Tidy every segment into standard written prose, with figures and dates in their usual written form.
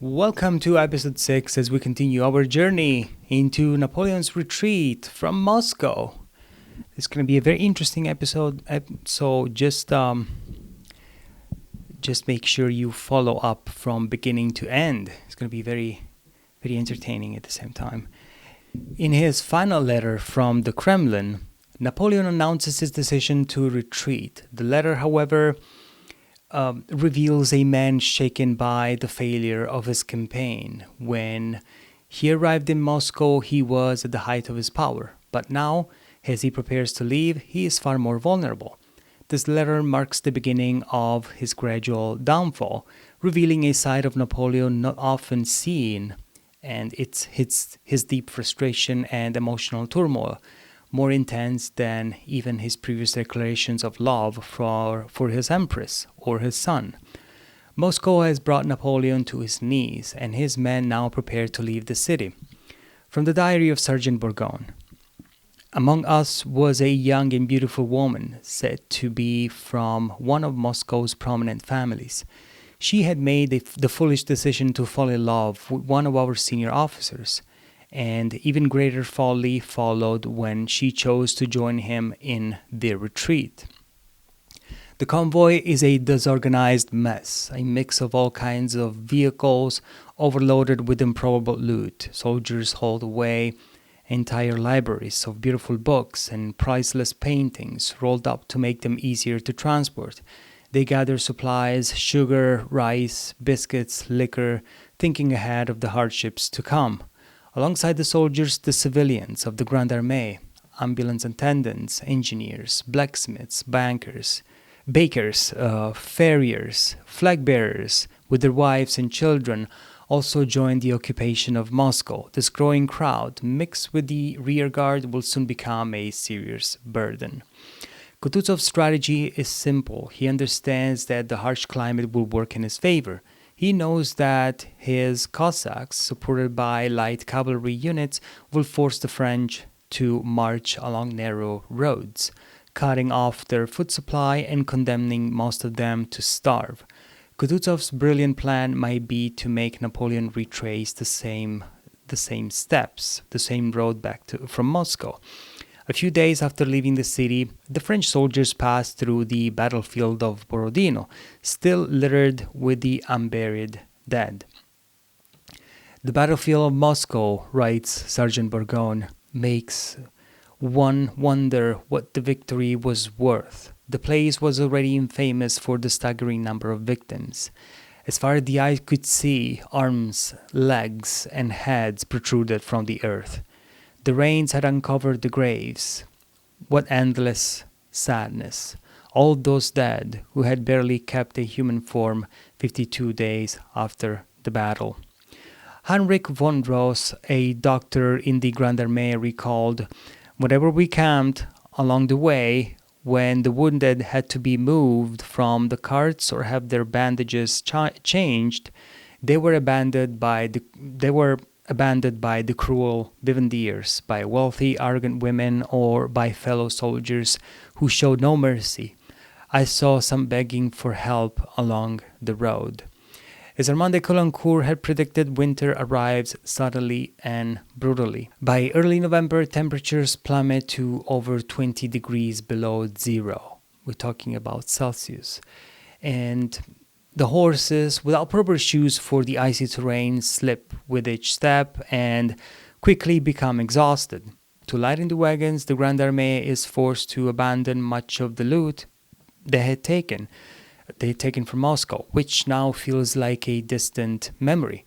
Welcome to episode 6 as we continue our journey into Napoleon's retreat from Moscow. It's going to be a very interesting episode, so just make sure you follow up from beginning to end. It's going to be very, very entertaining at the same time. In his final letter from the Kremlin, Napoleon announces his decision to retreat. The letter, however, reveals a man shaken by the failure of his campaign. When he arrived in Moscow, he was at the height of his power. But now, as he prepares to leave, he is far more vulnerable. This letter marks the beginning of his gradual downfall, revealing a side of Napoleon not often seen, and it's his deep frustration and emotional turmoil, more intense than even his previous declarations of love for his empress or his son. Moscow has brought Napoleon to his knees, and his men now prepare to leave the city. From the diary of Sergeant Bourgogne. Among us was a young and beautiful woman, said to be from one of Moscow's prominent families. She had made the foolish decision to fall in love with one of our senior officers, and even greater folly followed when she chose to join him in their retreat. The convoy is a disorganized mess, a mix of all kinds of vehicles overloaded with improbable loot. Soldiers hauled away entire libraries of beautiful books and priceless paintings rolled up to make them easier to transport. They gather supplies, sugar, rice, biscuits, liquor, thinking ahead of the hardships to come. Alongside the soldiers, the civilians of the Grande Armée, ambulance attendants, engineers, blacksmiths, bakers, farriers, flag bearers, with their wives and children, also joined the occupation of Moscow. This growing crowd, mixed with the rear guard, will soon become a serious burden. Kutuzov's strategy is simple. He understands that the harsh climate will work in his favor. He knows that his Cossacks, supported by light cavalry units, will force the French to march along narrow roads, cutting off their food supply and condemning most of them to starve. Kutuzov's brilliant plan might be to make Napoleon retrace the same steps, the same road back from Moscow. A few days after leaving the city, the French soldiers passed through the battlefield of Borodino, still littered with the unburied dead. The battlefield of Moscow, writes Sergeant Bourgogne, makes one wonder what the victory was worth. The place was already infamous for the staggering number of victims. As far as the eye could see, arms, legs, and heads protruded from the earth. The rains had uncovered the graves. What endless sadness. All those dead who had barely kept a human form 52 days after the battle. Heinrich von Ross, a doctor in the Grande Armée, recalled, "Whenever we camped along the way, when the wounded had to be moved from the carts or have their bandages changed, they were abandoned by the cruel vivandiers, by wealthy, arrogant women, or by fellow soldiers who showed no mercy. I saw some begging for help along the road." As Armand de Caulaincourt had predicted, winter arrives suddenly and brutally. By early November, temperatures plummet to over 20 degrees below zero. We're talking about Celsius. And the horses, without proper shoes for the icy terrain, slip with each step and quickly become exhausted. To lighten the wagons, the Grande Armée is forced to abandon much of the loot they had taken from Moscow, which now feels like a distant memory.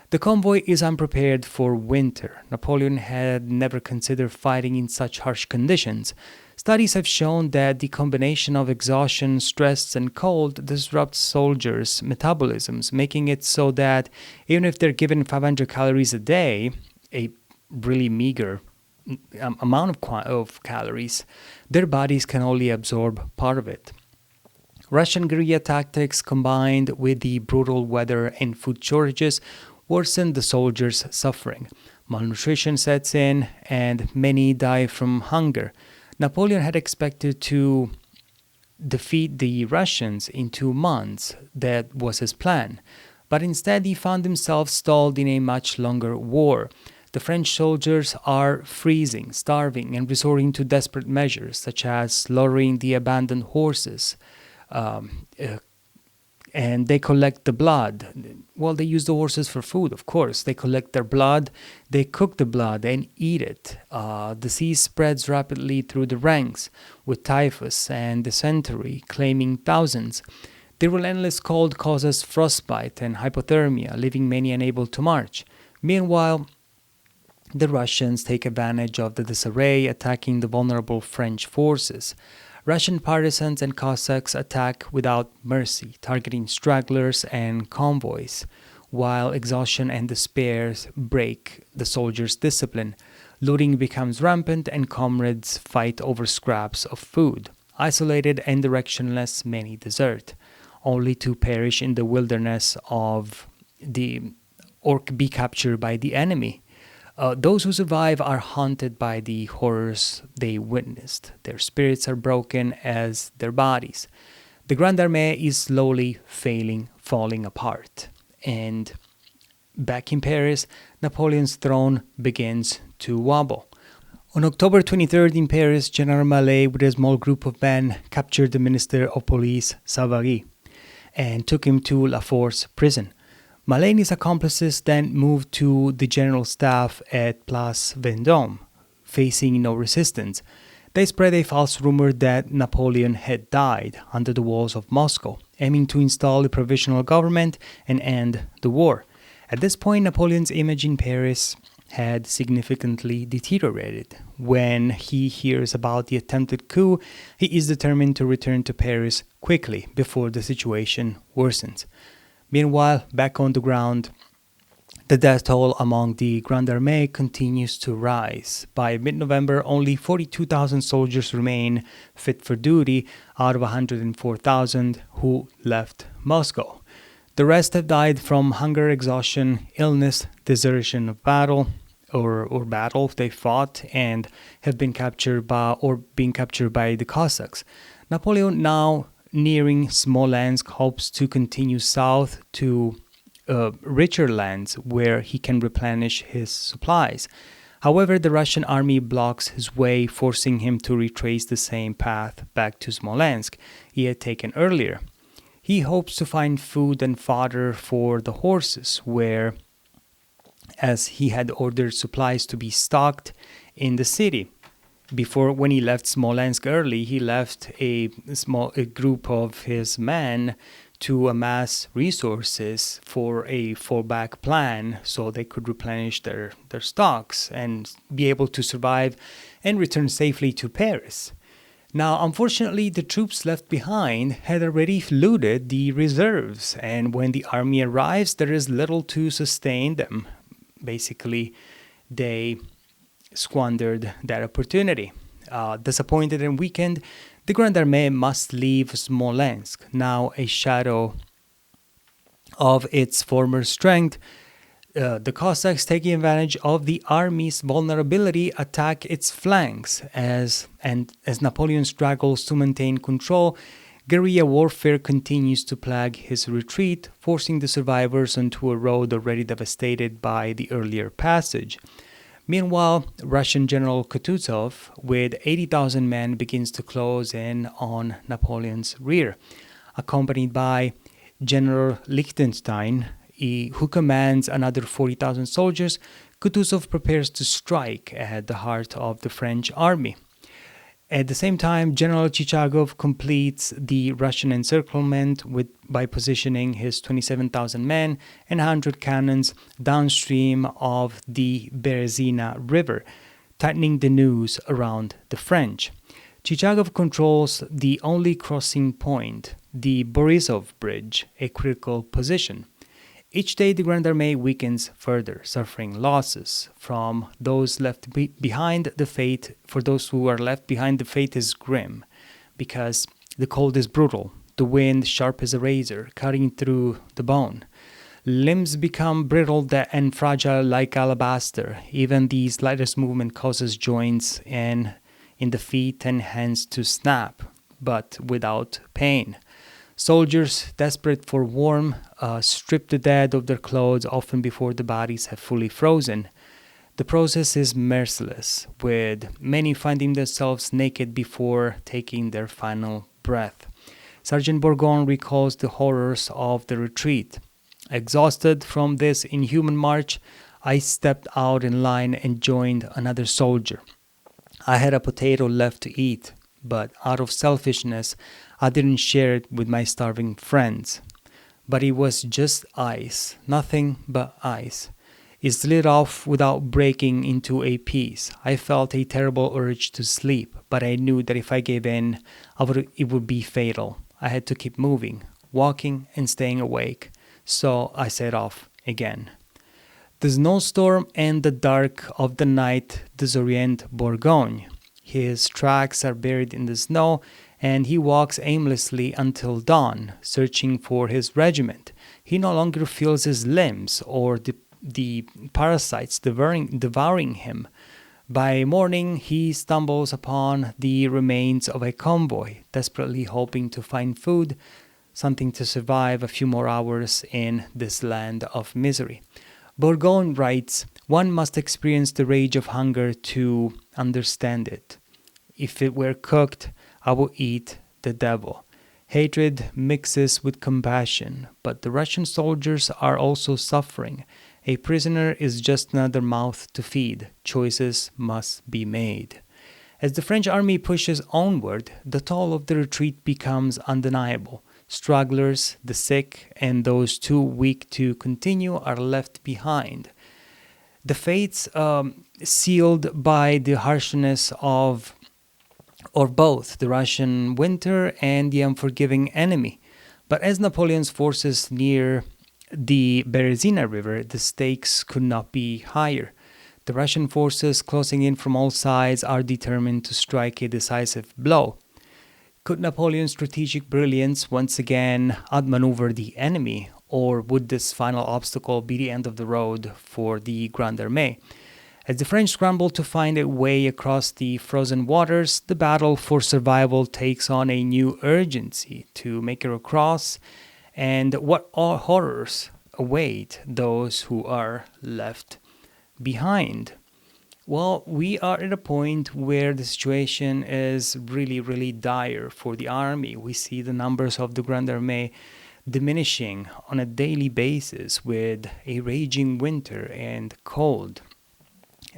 The convoy is unprepared for winter. Napoleon had never considered fighting in such harsh conditions. Studies have shown that the combination of exhaustion, stress, and cold disrupts soldiers' metabolisms, making it so that even if they're given 500 calories a day, a really meager amount of calories, their bodies can only absorb part of it. Russian guerrilla tactics combined with the brutal weather and food shortages worsened the soldiers' suffering. Malnutrition sets in and many die from hunger. Napoleon had expected to defeat the Russians in 2 months. That was his plan. but instead he found himself stalled in a much longer war. The French soldiers are freezing, starving, and resorting to desperate measures, such as slaughtering the abandoned horses, and they collect the blood. Well, they use the horses for food, of course. They collect their blood, they cook the blood and eat it. Disease spreads rapidly through the ranks, with typhus and dysentery claiming thousands. The relentless cold causes frostbite and hypothermia, leaving many unable to march. Meanwhile, the Russians take advantage of the disarray, attacking the vulnerable French forces. Russian partisans and Cossacks attack without mercy, targeting stragglers and convoys, while exhaustion and despair break the soldiers' discipline. Looting becomes rampant and comrades fight over scraps of food. Isolated and directionless, many desert, only to perish in the wilderness or be captured by the enemy. Those who survive are haunted by the horrors they witnessed. Their spirits are broken as their bodies. The Grande Armée is slowly falling apart. And back in Paris, Napoleon's throne begins to wobble. On October 23rd in Paris, General Mallet, with a small group of men, captured the Minister of Police, Savary, and took him to La Force prison. Mallet and his accomplices then moved to the general staff at Place Vendôme, facing no resistance. They spread a false rumor that Napoleon had died under the walls of Moscow, aiming to install a provisional government and end the war. At this point, Napoleon's image in Paris had significantly deteriorated. When he hears about the attempted coup, he is determined to return to Paris quickly before the situation worsens. Meanwhile, back on the ground, the death toll among the Grande Armée continues to rise. By mid-November, only 42,000 soldiers remain fit for duty out of 104,000 who left Moscow. The rest have died from hunger, exhaustion, illness, desertion of battle, or battle they fought, and have been captured by the Cossacks. Napoleon, now nearing Smolensk, hopes to continue south to richer lands where he can replenish his supplies. However, the Russian army blocks his way, forcing him to retrace the same path back to Smolensk he had taken earlier. He hopes to find food and fodder for the horses, where, as he had ordered supplies to be stocked in the city. When he left Smolensk early, he left a group of his men to amass resources for a fallback plan so they could replenish their stocks and be able to survive and return safely to Paris. Now, unfortunately, the troops left behind had already looted the reserves, and when the army arrives, there is little to sustain them. Basically, they squandered that opportunity. Disappointed and weakened, the Grande Armée must leave Smolensk, now a shadow of its former strength. The Cossacks, taking advantage of the army's vulnerability, attack its flanks. As Napoleon struggles to maintain control, guerrilla warfare continues to plague his retreat, forcing the survivors onto a road already devastated by the earlier passage. Meanwhile, Russian General Kutuzov, with 80,000 men, begins to close in on Napoleon's rear. Accompanied by General Liechtenstein, who commands another 40,000 soldiers, Kutuzov prepares to strike at the heart of the French army. At the same time, General Chichagov completes the Russian encirclement by positioning his 27,000 men and 100 cannons downstream of the Berezina River, tightening the noose around the French. Chichagov controls the only crossing point, the Borisov Bridge, a critical position. Each day, the Grande Armée weakens further, suffering losses from those left behind. For those who are left behind, the fate is grim, because the cold is brutal, the wind sharp as a razor, cutting through the bone. Limbs become brittle and fragile like alabaster. Even the slightest movement causes joints in the feet and hands to snap, but without pain. Soldiers, desperate for warmth, strip the dead of their clothes often before the bodies have fully frozen. The process is merciless, with many finding themselves naked before taking their final breath. Sergeant Bourgogne recalls the horrors of the retreat. Exhausted from this inhuman march, I stepped out in line and joined another soldier. I had a potato left to eat, but out of selfishness, I didn't share it with my starving friends. But it was just ice, nothing but ice. It slid off without breaking into a piece. I felt a terrible urge to sleep, but I knew that if I gave in, it would be fatal. I had to keep moving, walking and staying awake. So I set off again. The snowstorm and the dark of the night disorient Bourgogne. His tracks are buried in the snow, and he walks aimlessly until dawn, searching for his regiment. He no longer feels his limbs or the parasites devouring him. By morning, he stumbles upon the remains of a convoy, desperately hoping to find food, something to survive a few more hours in this land of misery. Bourgogne writes, "One must experience the rage of hunger to understand it. If it were cooked, I would eat the devil." Hatred mixes with compassion, but the Russian soldiers are also suffering. A prisoner is just another mouth to feed. Choices must be made. As the French army pushes onward, the toll of the retreat becomes undeniable. Stragglers, the sick, and those too weak to continue are left behind. The fates sealed by the harshness of both the Russian winter and the unforgiving enemy. But as Napoleon's forces near the Berezina River, the stakes could not be higher. The Russian forces closing in from all sides are determined to strike a decisive blow. Could Napoleon's strategic brilliance once again outmaneuver the enemy, or would this final obstacle be the end of the road for the Grande Armée? As the French scramble to find a way across the frozen waters, the battle for survival takes on a new urgency to make it across, and what horrors await those who are left behind. Well, we are at a point where the situation is really, really dire for the army. We see the numbers of the Grande Armée diminishing on a daily basis with a raging winter and cold.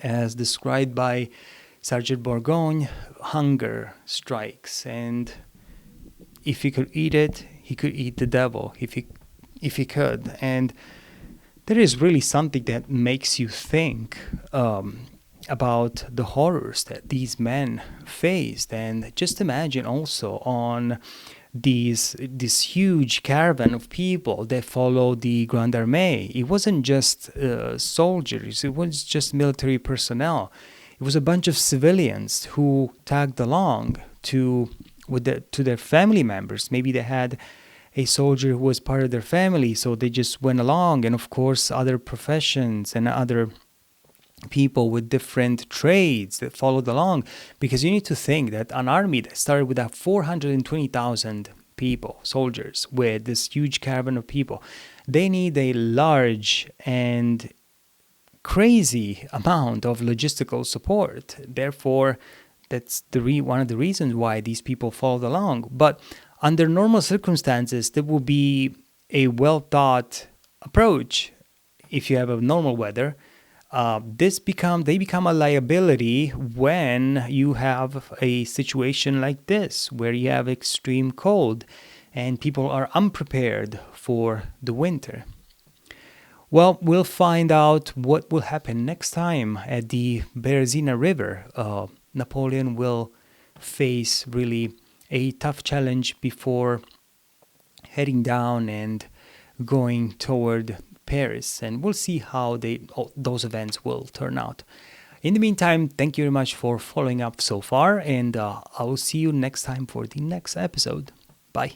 As described by Sergeant Bourgogne, hunger strikes, and if he could eat it, he could eat the devil if he could. And there is really something that makes you think about the horrors that these men faced. And just imagine also on this huge caravan of people that followed the Grande Armée. It wasn't just soldiers, it was just military personnel. It was a bunch of civilians who tagged along to their family members. Maybe they had a soldier who was part of their family, so they just went along. And of course, other professions and other people with different trades that followed along, because you need to think that an army that started with 420,000 people, soldiers, with this huge caravan of people, they need a large and crazy amount of logistical support. Therefore, that's one of the reasons why these people followed along. But under normal circumstances, there will be a well-thought approach. If you have a normal weather, they become a liability when you have a situation like this, where you have extreme cold and people are unprepared for the winter. Well, we'll find out what will happen next time at the Berezina River. Napoleon will face really a tough challenge before heading down and going toward Paris, and we'll see how those events will turn out. In the meantime, thank you very much for following up so far, and I will see you next time for the next episode. Bye.